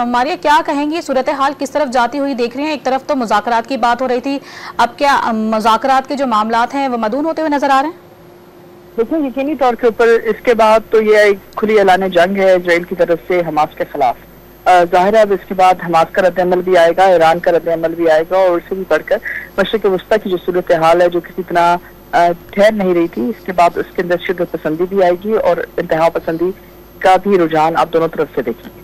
मारिया, क्या कहेंगी, सूरत हाल किस तरफ जाती हुई देख रही हैं? एक तरफ तो मुज़ाकरात की बात हो रही थी, अब क्या मुज़ाकरात के जो मामलात हैं वो मदून होते हुए नजर आ रहे हैं? देखिए, यकीनी तौर के ऊपर इसके बाद तो ये एक खुली ऐलान जंग है इजराइल की तरफ से हमास के खिलाफ। जाहिर है अब इसके बाद हमास का रद्द-ए-अमल भी आएगा, ईरान का रद्द-ए-अमल भी आएगा, और उससे भी बढ़कर मशरिक़ वस्ता की जो सूरत हाल है जो किसी तरह ठहर नहीं रही थी, इसके बाद उसके अंदर शिद्दत पसंदी भी आएगी और इंतहा पसंदी का भी रुझान आप दोनों तरफ से देखेंगे।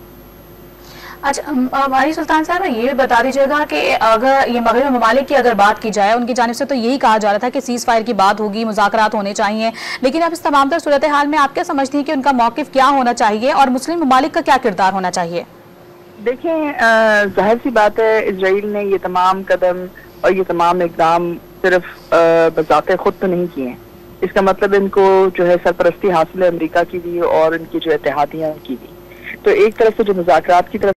अच्छा मारिया सुल्तान साहब, ये बता दीजिएगा कि अगर ये मगरबी ममालिक की अगर बात की जाए, उनकी जानिब से तो यही कहा जा रहा था कि सीज़ फायर की बात होगी, मुज़ाकरात होने चाहिए, लेकिन अब इस तमाम तर सूरत हाल में आप क्या समझती हैं कि उनका मौक़िफ़ क्या होना चाहिए और मुस्लिम ममालिक का क्या किरदार होना चाहिए? देखें, जाहिर सी बात है इजराइल ने ये तमाम कदम और ये तमाम इक़दाम सिर्फ बज़ाते खुद तो नहीं किए हैं। इसका मतलब इनको जो है सरपरस्ती हासिल है अमेरिका की भी और इनकी जो इत्तेहादी हैं उनकी भी। तो एक तरफ से जो मुज़ाकरात की तरफ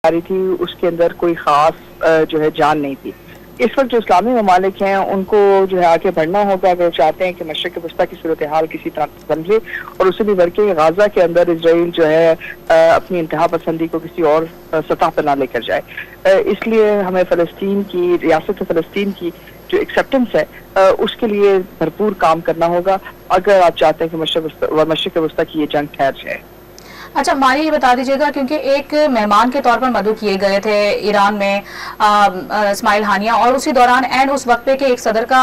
आ रही थी उसके अंदर कोई ख़ास जो है जान नहीं थी। इस वक्त जो इस्लामी ममालिक हैं उनको जो है आगे बढ़ना होगा अगर चाहते हैं कि मशरिक़ वस्ता की सूरत हाल किसी तरह समझे, और उससे भी बढ़ के गाज़ा के अंदर इजराइल जो है अपनी इंतहा पसंदी को किसी और सतह पर ना लेकर जाए। इसलिए हमें फ़लस्तीन की रियासत फ़लस्तीन की जो एक्सेप्टेंस है उसके लिए भरपूर काम करना होगा अगर आप चाहते हैं कि मशरिक़ वस्ता की ये जंग ठहर जाए। अच्छा मारिया, ये बता दीजिएगा, क्योंकि एक मेहमान के तौर पर मदऊ किए गए थे ईरान में इस्माइल हानिया, और उसी दौरान एंड उस वक्त पे कि एक सदर का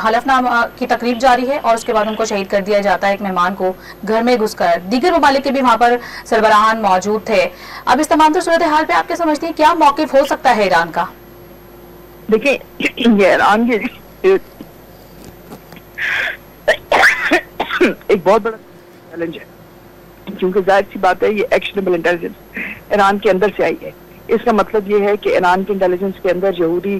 हलफनामा की तकरीब जारी है और उसके बाद उनको शहीद कर दिया जाता है एक मेहमान को घर में घुसकर। दीगर ममालिक के भी वहाँ पर सरबराहान मौजूद थे। अब इस तमाम सूरत हाल पे आप क्या समझती हैं, क्या मौक़िफ़ हो सकता है ईरान का? देखिए, ये ईरान के एक बहुत बड़ा चैलेंज है, क्योंकि जाहिर सी बात है ये एक्शनेबल इंटेलिजेंस ईरान के अंदर से आई है। इसका मतलब ये है कि ईरान के इंटेलिजेंस के अंदर यहूदी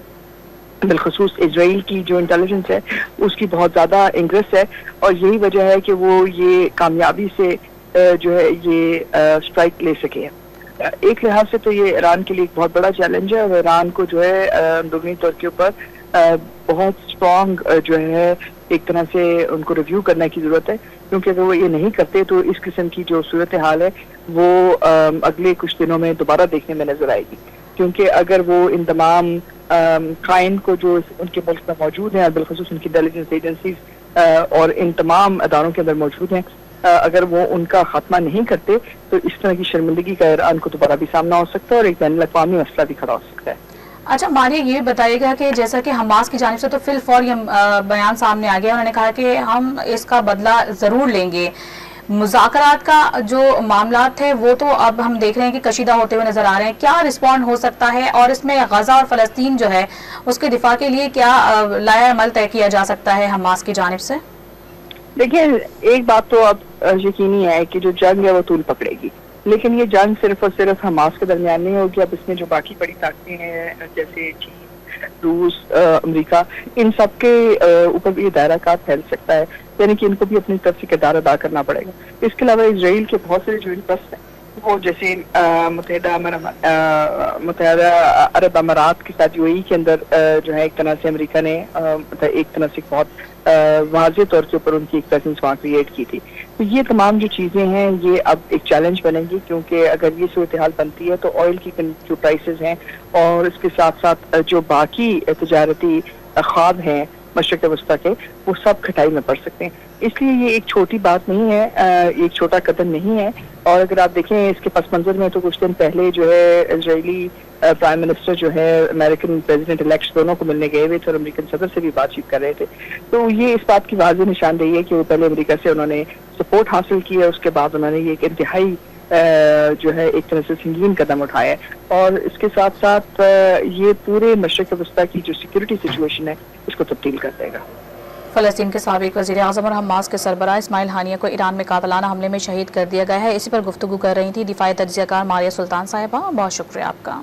बिलखुसूस इजराइल की जो इंटेलिजेंस है उसकी बहुत ज़्यादा इंग्रेस है, और यही वजह है कि वो ये कामयाबी से जो है ये स्ट्राइक ले सके हैं। एक लिहाज से तो ये ईरान के लिए एक बहुत बड़ा चैलेंज है, और ईरान को जो है अंदरूनी तौर के ऊपर बहुत स्ट्रॉन्ग जो है एक तरह से उनको रिव्यू करने की ज़रूरत है, क्योंकि अगर वो ये नहीं करते तो इस किस्म की जो सूरत हाल है वो अगले कुछ दिनों में दोबारा देखने में नजर आएगी। क्योंकि अगर वो इन तमाम क्राइम को जो उनके मुल्क में मौजूद हैं, बिलखुसूस उनकी इंटेलिजेंस एजेंसीज और इन तमाम अदारों के अंदर मौजूद हैं, अगर वो उनका खात्मा नहीं करते तो इस तरह की शर्मिंदगी का ईरान को दोबारा भी सामना हो सकता है और एक बैनुल-अक़वामी मसला भी खड़ा हो सकता है। अच्छा मारिया, ये बताइएगा कि जैसा कि हमास की जानिब से तो फिल फौर ये बयान सामने आ गया, उन्होंने कहा कि हम इसका बदला ज़रूर लेंगे। मुज़ाकरात का जो मामला थे वो तो अब हम देख रहे हैं कि कशीदा होते हुए नजर आ रहे हैं। क्या रिस्पॉन्ड हो सकता है और इसमें गजा और फ़लस्तीन जो है उसके दिफा के लिए क्या लाया अमल तय किया जा सकता है हमास की जानिब से? देखिए, एक बात तो अब यकीनी है कि जो जंग है वो तूल पकड़ेगी, लेकिन ये जंग सिर्फ और सिर्फ हमास के दरमियान नहीं होगी। अब इसमें जो बाकी बड़ी ताकतें हैं जैसे चीन, रूस, अमेरिका, इन सब के ऊपर भी ये दायरा कार फैल सकता है, यानी कि इनको भी अपनी तरफ से किरदार अदा करना पड़ेगा। इसके अलावा इजराइल के बहुत सारे जो इंटरेस्ट हैं वो जैसे मुत्तहिदा अरब अमारात के साथ यूएई के अंदर जो है एक तरह से अमेरिका ने एक तरह से बहुत वाज़ेह तौर के ऊपर उनकी एक प्रेजेंस वहाँ क्रिएट की थी। तो ये तमाम जो चीज़ें हैं ये अब एक चैलेंज बनेंगी, क्योंकि अगर ये सूरत हाल बनती है तो ऑयल की जो प्राइसेस हैं और इसके साथ साथ जो बाकी तजारती ख्वाब हैं मशरिक़ वस्ता के वो सब खटाई में पड़ सकते हैं। इसलिए ये एक छोटी बात नहीं है, एक छोटा कदम नहीं है। और अगर आप देखें इसके पस मंजर में तो कुछ दिन पहले जो है इजरायली प्राइम मिनिस्टर जो है अमेरिकन प्रेसिडेंट इलेक्ट दोनों को मिलने गए हुए थे और अमेरिकन सदर से भी बातचीत कर रहे थे। तो ये इस बात की वाज़ेह निशानदेही है कि वो पहले अमेरिका से उन्होंने सपोर्ट हासिल की है, उसके बाद उन्होंने ये एक इंतहाई जो है एक तरह से संगीन कदम उठाया है, और इसके साथ साथ ये पूरे मशरिक़ वस्ता की जो सिक्योरिटी सिचुएशन है इसको तब्दील कर देगा। फ़लस्तीन के साबिक़ वज़ीर-ए-आज़म और हमास के सरबराह इस्माइल हानिया को ईरान में कातिलाना हमले में शहीद कर दिया गया है। इसी पर गुफ्तगू कर रही थी दिफ़ाई तज्ज़ियाकार मारिया सुल्तान साहिबा। बहुत शुक्रिया आपका।